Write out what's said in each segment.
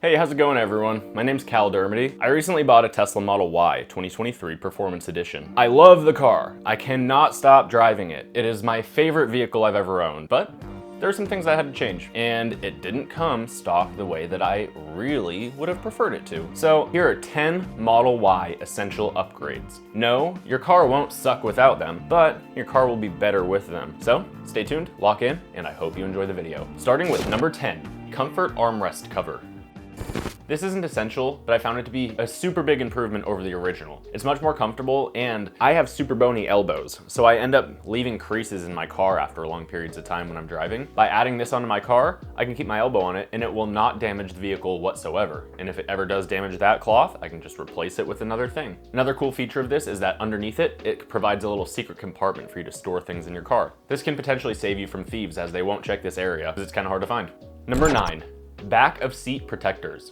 Hey, how's it going everyone? My name's Cal Dermody. I recently bought a Tesla Model Y 2023 Performance Edition. I love the car. I cannot stop driving it. It is my favorite vehicle I've ever owned, but there are some things I had to change, and it didn't come stock the way that I really would have preferred it to. So here are 10 Model Y essential upgrades. No, your car won't suck without them, but your car will be better with them. So stay tuned, lock in, and I hope you enjoy the video. Starting with number 10, Comfort Armrest Cover. This isn't essential, but I found it to be a super big improvement over the original. It's much more comfortable, and I have super bony elbows, so I end up leaving creases in my car after long periods of time when I'm driving. By adding this onto my car, I can keep my elbow on it, and it will not damage the vehicle whatsoever. And if it ever does damage that cloth, I can just replace it with another thing. Another cool feature of this is that underneath it, it provides a little secret compartment for you to store things in your car. This can potentially save you from thieves, as they won't check this area, because it's kind of hard to find. Number 9, back of seat protectors.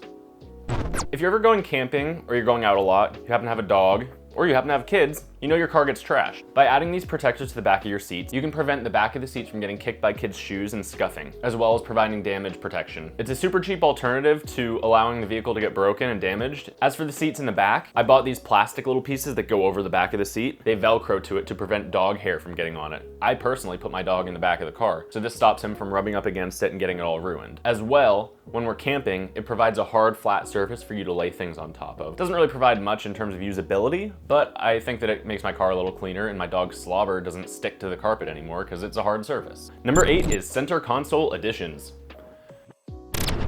If you're ever going camping, or you're going out a lot, you happen to have a dog, or you happen to have kids, you know your car gets trashed. By adding these protectors to the back of your seats, you can prevent the back of the seats from getting kicked by kids' shoes and scuffing, as well as providing damage protection. It's a super cheap alternative to allowing the vehicle to get broken and damaged. As for the seats in the back, I bought these plastic little pieces that go over the back of the seat. They Velcro to it to prevent dog hair from getting on it. I personally put my dog in the back of the car, so this stops him from rubbing up against it and getting it all ruined. As well, when we're camping, it provides a hard, flat surface for you to lay things on top of. It doesn't really provide much in terms of usability, but I think that it makes my car a little cleaner and my dog's slobber doesn't stick to the carpet anymore because it's a hard surface. Number 8 is center console additions.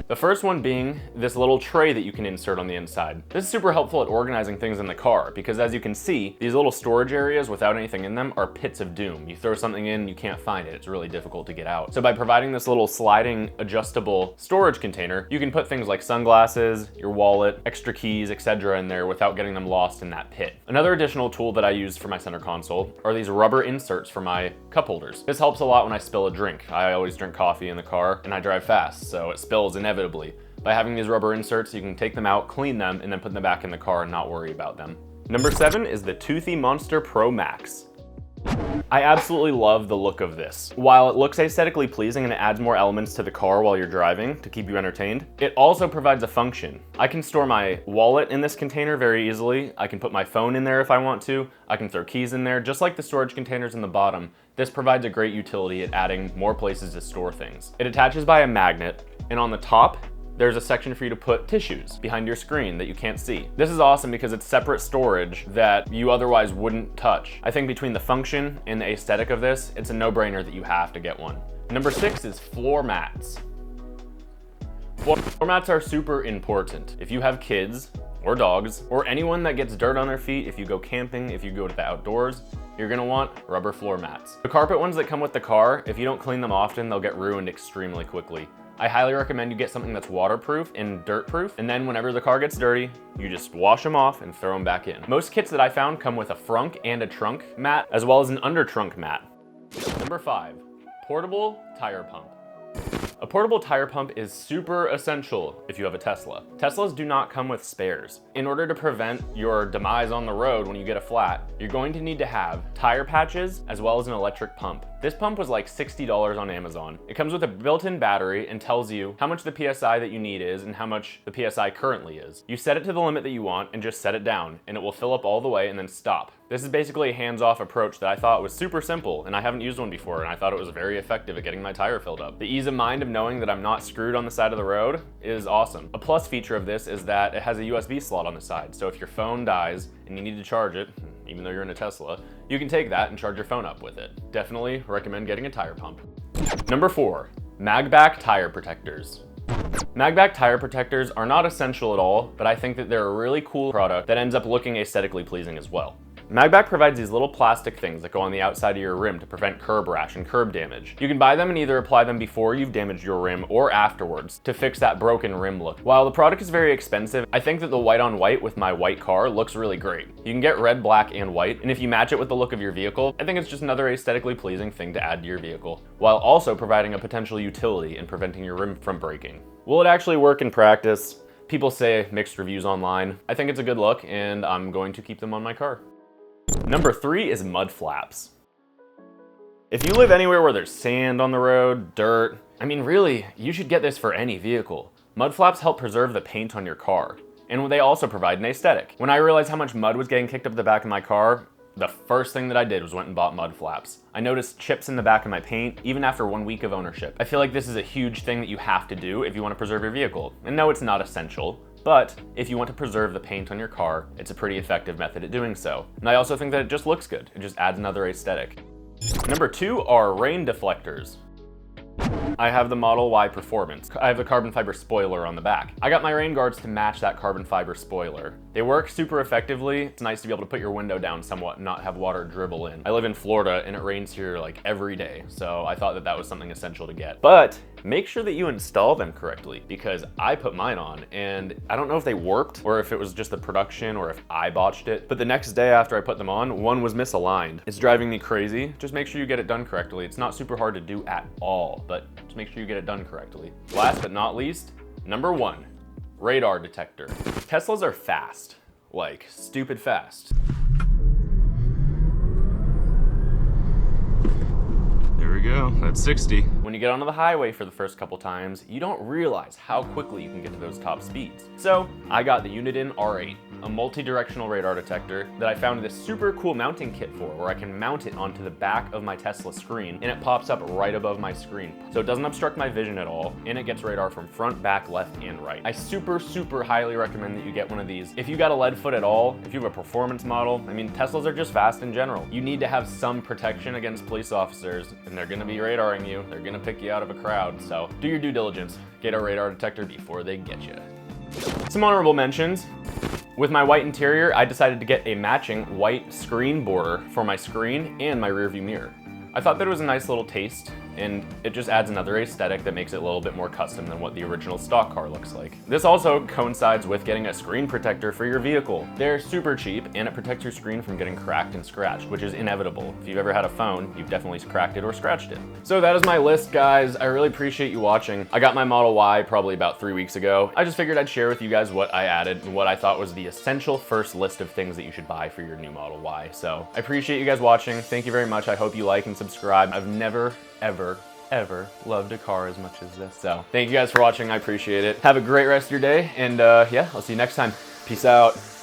The first one being this little tray that you can insert on the inside. This is super helpful at organizing things in the car because, as you can see, these little storage areas without anything in them are pits of doom. You throw something in, you can't find it. It's really difficult to get out. So by providing this little sliding adjustable storage container, you can put things like sunglasses, your wallet, extra keys, etc. in there without getting them lost in that pit. Another additional tool that I use for my center console are these rubber inserts for my cup holders. This helps a lot when I spill a drink. I always drink coffee in the car and I drive fast, so it spills inevitably. By having these rubber inserts, you can take them out, clean them, and then put them back in the car and not worry about them. Number 7 is the Toothy Monster Pro Max. I absolutely love the look of this. While it looks aesthetically pleasing and it adds more elements to the car while you're driving to keep you entertained, it also provides a function. I can store my wallet in this container very easily. I can put my phone in there if I want to. I can throw keys in there, just like the storage containers in the bottom. This provides a great utility at adding more places to store things. It attaches by a magnet, and on the top, there's a section for you to put tissues behind your screen that you can't see. This is awesome because it's separate storage that you otherwise wouldn't touch. I think between the function and the aesthetic of this, it's a no-brainer that you have to get one. Number 6 is floor mats. Floor mats are super important. If you have kids or dogs or anyone that gets dirt on their feet, if you go camping, if you go to the outdoors, you're gonna want rubber floor mats. The carpet ones that come with the car, if you don't clean them often, they'll get ruined extremely quickly. I highly recommend you get something that's waterproof and dirt-proof, and then whenever the car gets dirty, you just wash them off and throw them back in. Most kits that I found come with a frunk and a trunk mat, as well as an under trunk mat. Number 5, portable tire pump. A portable tire pump is super essential if you have a Tesla. Teslas do not come with spares. In order to prevent your demise on the road when you get a flat, you're going to need to have tire patches as well as an electric pump. This pump was like $60 on Amazon. It comes with a built-in battery and tells you how much the PSI that you need is and how much the PSI currently is. You set it to the limit that you want and just set it down, and it will fill up all the way and then stop. This is basically a hands-off approach that I thought was super simple, and I haven't used one before, and I thought it was very effective at getting my tire filled up. The ease of mind of knowing that I'm not screwed on the side of the road is awesome. A plus feature of this is that it has a USB slot on the side, so if your phone dies and you need to charge it, even though you're in a Tesla, you can take that and charge your phone up with it. Definitely recommend getting a tire pump. Number 4, MagBak tire protectors. MagBak tire protectors are not essential at all, but I think that they're a really cool product that ends up looking aesthetically pleasing as well. MagBak provides these little plastic things that go on the outside of your rim to prevent curb rash and curb damage. You can buy them and either apply them before you've damaged your rim or afterwards to fix that broken rim look. While the product is very expensive, I think that the white on white with my white car looks really great. You can get red, black, and white, and if you match it with the look of your vehicle, I think it's just another aesthetically pleasing thing to add to your vehicle, while also providing a potential utility in preventing your rim from breaking. Will it actually work in practice? People say mixed reviews online. I think it's a good look, and I'm going to keep them on my car. Number 3 is mud flaps. If you live anywhere where there's sand on the road, dirt, I mean really, you should get this for any vehicle. Mud flaps help preserve the paint on your car, and they also provide an aesthetic. When I realized how much mud was getting kicked up the back of my car, the first thing that I did was went and bought mud flaps. I noticed chips in the back of my paint, even after 1 week of ownership. I feel like this is a huge thing that you have to do if you want to preserve your vehicle. And no, it's not essential, but if you want to preserve the paint on your car, it's a pretty effective method at doing so. And I also think that it just looks good. It just adds another aesthetic. Number 2 are rain deflectors. I have the Model Y Performance. I have the carbon fiber spoiler on the back. I got my rain guards to match that carbon fiber spoiler. They work super effectively. It's nice to be able to put your window down somewhat and not have water dribble in. I live in Florida and it rains here like every day, so I thought that that was something essential to get. But make sure that you install them correctly, because I put mine on and I don't know if they warped or if it was just the production or if I botched it, but the next day after I put them on, one was misaligned. It's driving me crazy. Just make sure you get it done correctly. It's not super hard to do at all, but just make sure you get it done correctly. Last but not least, number 1, radar detector. Teslas are fast, like stupid fast. There we go, that's 60. When you get onto the highway for the first couple times, you don't realize how quickly you can get to those top speeds. So I got the Uniden R8, a multi-directional radar detector that I found this super cool mounting kit for, where I can mount it onto the back of my Tesla screen and it pops up right above my screen. So it doesn't obstruct my vision at all, and it gets radar from front, back, left, and right. I super highly recommend that you get one of these. If you got a lead foot at all, if you have a performance model, I mean, Teslas are just fast in general. You need to have some protection against police officers, and they're gonna be radaring you. They're gonna pick you out of a crowd, so do your due diligence. Get a radar detector before they get you. Some honorable mentions. With my white interior, I decided to get a matching white screen border for my screen and my rearview mirror. I thought that it was a nice little taste, and it just adds another aesthetic that makes it a little bit more custom than what the original stock car looks like. This also coincides with getting a screen protector for your vehicle. They're super cheap, and it protects your screen from getting cracked and scratched, which is inevitable. If you've ever had a phone, you've definitely cracked it or scratched it. So that is my list, guys. I really appreciate you watching. I got my Model Y probably about 3 weeks ago. I just figured I'd share with you guys what I added and what I thought was the essential first list of things that you should buy for your new Model Y. So I appreciate you guys watching. Thank you very much. I hope you like and subscribe. I've never, ever loved a car as much as this. So thank you guys for watching. I appreciate it. Have a great rest of your day, and yeah, I'll see you next time. Peace out.